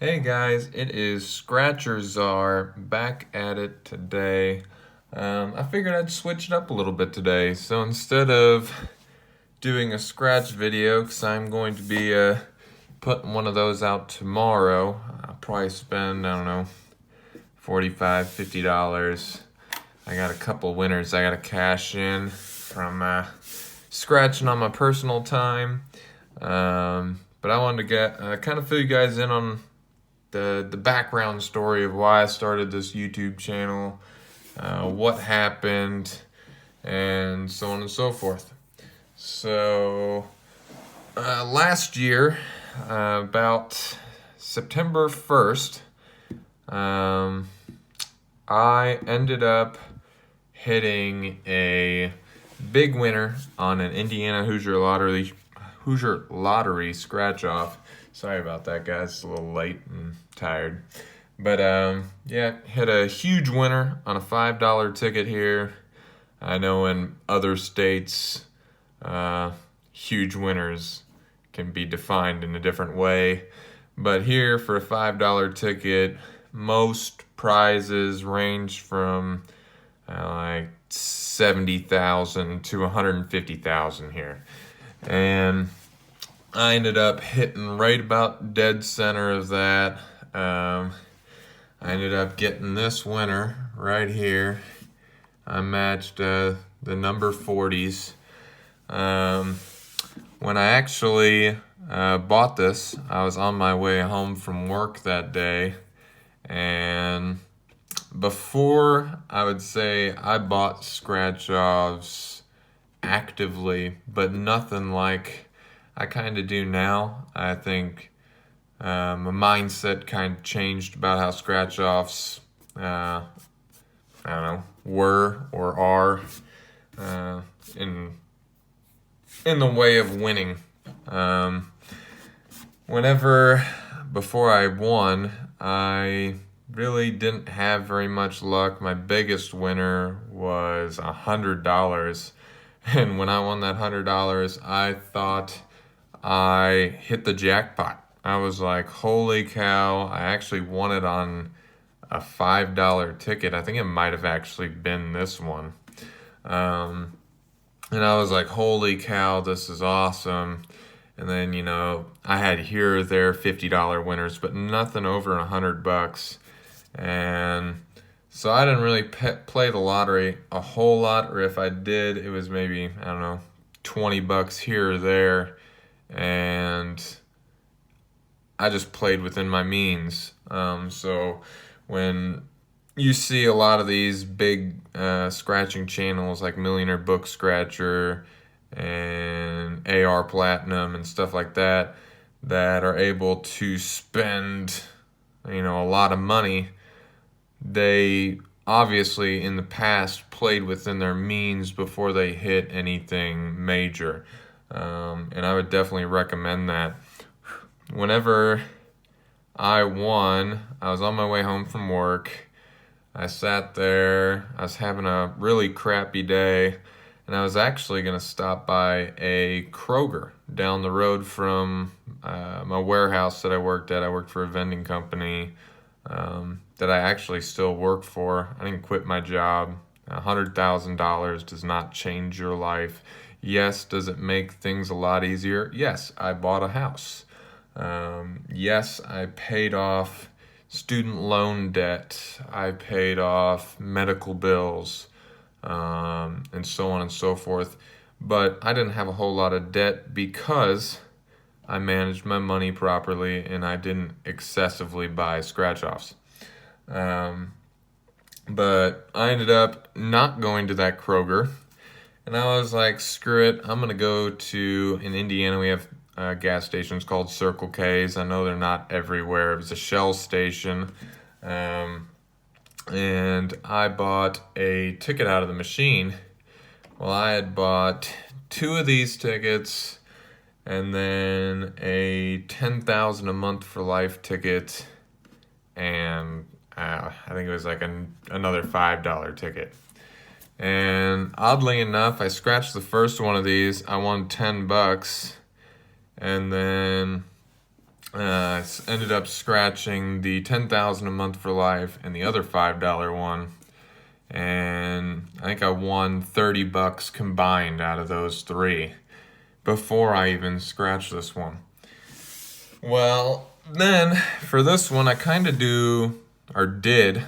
Hey guys, it is Scratcher Czar back at it today. I figured I'd switch it up a little bit today. So instead of doing a scratch video, because I'm going to be putting one of those out tomorrow, I'll probably spend, I don't know, $45, $50. I got a couple winners I got to cash in from scratching on my personal time. But I wanted to get kind of fill you guys in on the background story of why I started this YouTube channel, what happened, and so on and so forth. So last year, about September 1st, I ended up hitting a big winner on an Indiana Hoosier Lottery scratch off. Sorry about that, guys. It's a little late and tired. But yeah, hit a huge winner on a $5 ticket here. I know in other states, huge winners can be defined in a different way. But here, for a $5 ticket, most prizes range from like 70,000 to 150,000 here. And I ended up hitting right about dead center of that. I ended up getting this winner right here. I matched the number 40s. When I actually bought this, I was on my way home from work that day. And before, I would say I bought scratch-offs actively, but nothing like I kind of do now. I think my mindset kind of changed about how scratch-offs, I don't know, were or are in the way of winning. Before I won, I really didn't have very much luck. My biggest winner was $100. And when I won that $100, I thought I hit the jackpot. I was like, holy cow, I actually won it on a $5 ticket. I think it might have actually been this one. And I was like, holy cow, this is awesome. And then, I had here or there $50 winners, but nothing over $100. And so I didn't really play the lottery a whole lot, or if I did, it was maybe, I don't know, $20 here or there. And I just played within my means. So when you see a lot of these big scratching channels like Millionaire Book Scratcher and AR Platinum and stuff like that are able to spend, a lot of money, they obviously in the past played within their means before they hit anything major. And I would definitely recommend that. Whenever I won, I was on my way home from work. I sat there, I was having a really crappy day, and I was actually going to stop by a Kroger down the road from my warehouse that I worked at. I worked for a vending company that I actually still work for. I didn't quit my job. $100,000 does not change your life. Yes, does it make things a lot easier? Yes, I bought a house. Yes, I paid off student loan debt. I paid off medical bills, and so on and so forth. But I didn't have a whole lot of debt because I managed my money properly and I didn't excessively buy scratch-offs. But I ended up not going to that Kroger. And I was like, screw it, I'm going to go to, in Indiana, we have gas stations called Circle K's. I know they're not everywhere. It was a Shell station. And I bought a ticket out of the machine. Well, I had bought 2 of these tickets and then a $10,000 a month for life ticket. And I think it was like another $5 ticket. And oddly enough, I scratched the first one of these. I won $10, and then Ended up scratching the 10,000 a month for life and the other $5 one. And I think I won $30 combined out of those three before I even scratched this one. Well, then for this one, I kind of did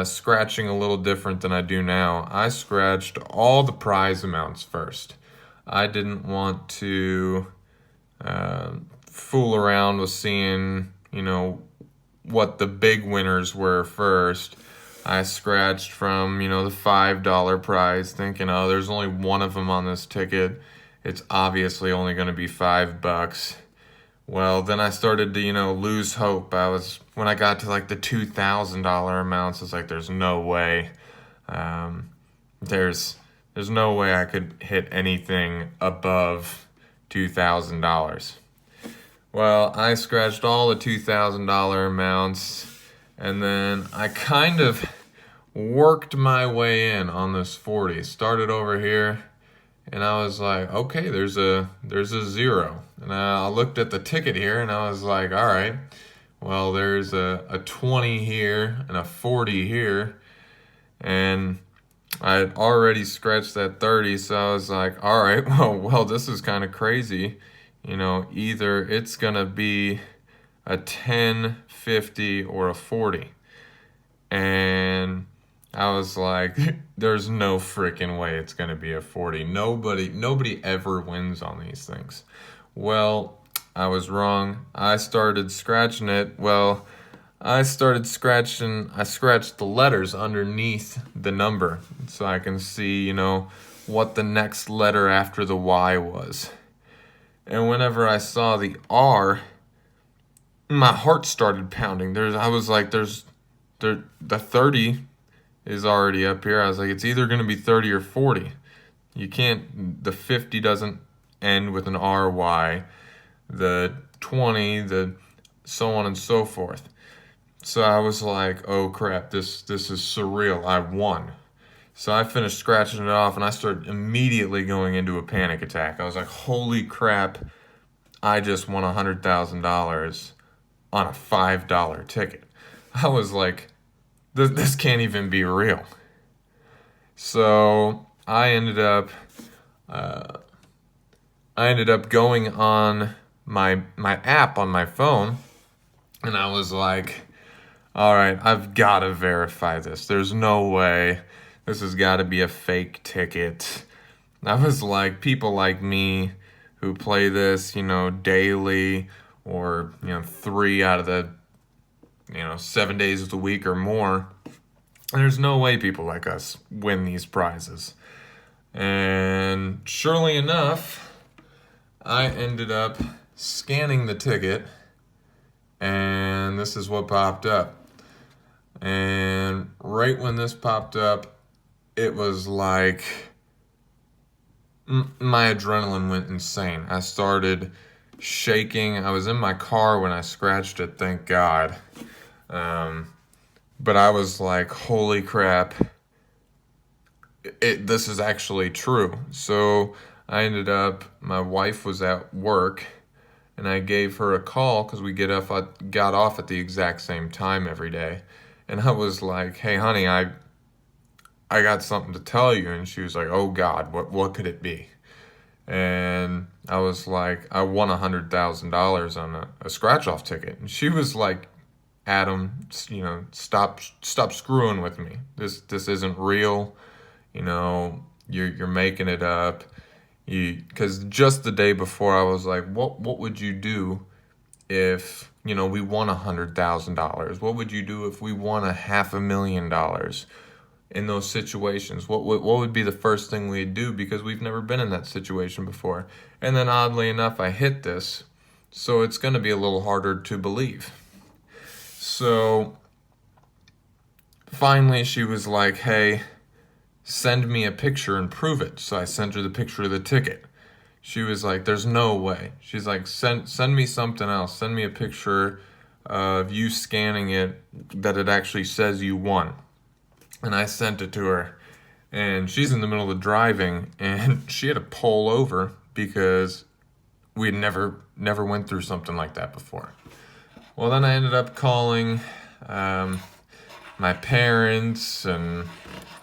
scratching a little different than I do now. I scratched all the prize amounts first. I didn't want to fool around with seeing, what the big winners were first. I scratched from, the $5 prize, thinking, oh, there's only one of them on this ticket. It's obviously only going to be $5. Well, then I started to, lose hope. When I got to like the $2,000 amounts, it's like, there's no way. There's no way I could hit anything above $2,000. Well, I scratched all the $2,000 amounts, and then I kind of worked my way in on this 40. Started over here, and I was like, okay, there's a zero. And I looked at the ticket here, and I was like, all right, well, there's a 20 here and a 40 here, and I had already scratched that 30, so I was like, all right, well, this is kind of crazy. Either it's going to be a 10, 50, or a 40. And I was like, there's no freaking way it's going to be a 40. Nobody ever wins on these things. Well, I was wrong. I started scratching it. Well, I scratched the letters underneath the number so I can see, what the next letter after the Y was. And whenever I saw the R, my heart started pounding. The 30 is already up here. I was like, it's either going to be 30 or 40. The 50 doesn't end with an RY. The 20, the so on and so forth. So I was like, oh crap, this is surreal. I won. So I finished scratching it off, and I started immediately going into a panic attack. I was like, holy crap, I just won $100,000 on a $5 ticket. I was like, this can't even be real. So I ended up going on my app on my phone, and I was like, all right, I've got to verify this. There's no way. This has got to be a fake ticket. I was like, people like me who play this, daily, or, 3 out of the, 7 days of the week or more. There's no way people like us win these prizes. And surely enough, I ended up scanning the ticket, and this is what popped up. And right when this popped up, it was like my adrenaline went insane. I started shaking. I was in my car when I scratched it, thank God. But I was like, holy crap, this is actually true. So my wife was at work, and I gave her a call because we got off at the exact same time every day. And I was like, hey, honey, I got something to tell you. And she was like, oh God, what could it be? And I was like, I won $100,000 on a scratch-off ticket. And she was like, Adam, stop screwing with me. This isn't real. You're making it up. Because just the day before, I was like, what would you do if we won $100,000? What would you do if we won $500,000? In those situations, what would be the first thing we'd do, because we've never been in that situation before. And then oddly enough, I hit this, so it's going to be a little harder to believe. So finally she was like, hey, send me a picture and prove it. So I sent her the picture of the ticket. She was like, there's no way. She's like, send me something else. Send me a picture of you scanning it that it actually says you won. And I sent it to her, and she's in the middle of driving, and she had to pull over because we had never went through something like that before. Well, then I ended up calling my parents and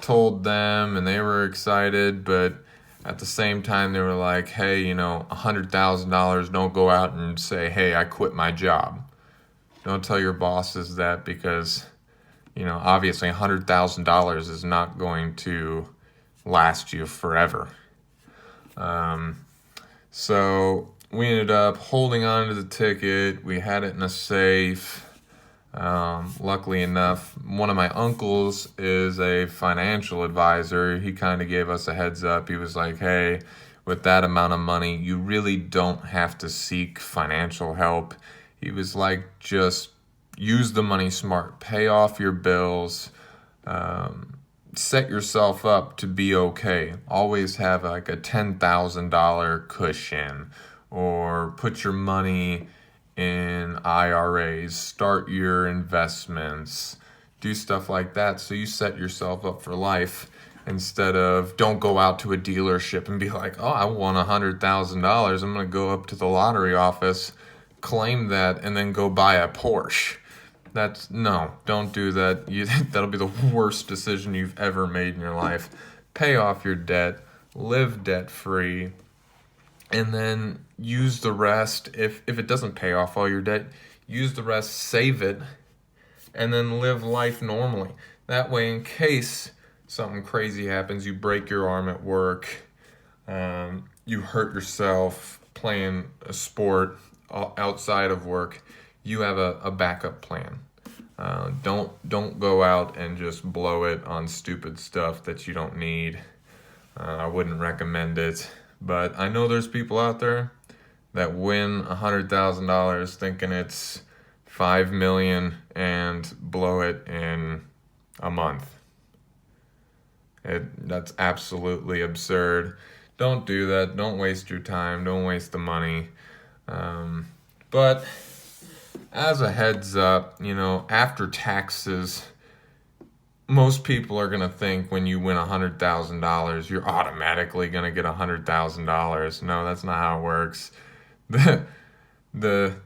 told them, and they were excited, but at the same time they were like, hey, $100,000, don't go out and say, hey, I quit my job. Don't tell your bosses that, because obviously $100,000 is not going to last you forever. So we ended up holding on to the ticket. We had it in a safe. Luckily enough, one of my uncles is a financial advisor. He kind of gave us a heads up. He was like, hey, with that amount of money, you really don't have to seek financial help. He was like, just use the money smart, pay off your bills, set yourself up to be okay. Always have like a $10,000 cushion, or put your money in IRAs, start your investments, do stuff like that so you set yourself up for life, instead of don't go out to a dealership and be like, oh, I won $100,000. I'm going to go up to the lottery office, claim that, and then go buy a Porsche. No, don't do that. That'll be the worst decision you've ever made in your life. Pay off your debt, live debt free, and then use the rest. If it doesn't pay off all your debt, use the rest, save it, and then live life normally. That way, in case something crazy happens, you break your arm at work, you hurt yourself playing a sport outside of work, you have a backup plan. Don't go out and just blow it on stupid stuff that you don't need. I wouldn't recommend it. But I know there's people out there that win $100,000 thinking it's $5 million and blow it in a month. That's absolutely absurd. Don't do that. Don't waste your time. Don't waste the money. But as a heads up, after taxes, most people are going to think when you win $100,000, you're automatically going to get $100,000. No, that's not how it works. The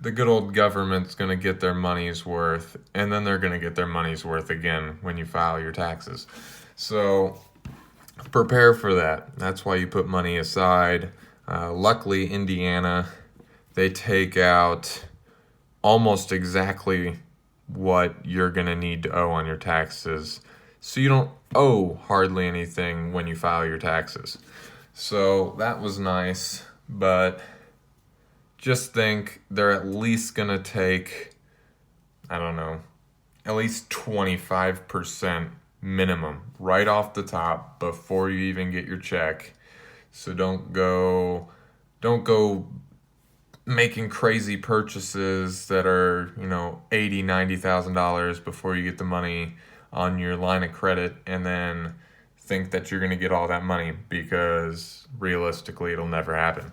good old government's going to get their money's worth, and then they're going to get their money's worth again when you file your taxes. So prepare for that. That's why you put money aside. Luckily, Indiana, they take out almost exactly what you're going to need to owe on your taxes. So you don't owe hardly anything when you file your taxes. So that was nice, but just think they're at least going to take, at least 25% minimum right off the top before you even get your check. So don't go making crazy purchases that are, $80,000, $90,000 before you get the money on your line of credit, and then think that you're going to get all that money, because realistically it'll never happen.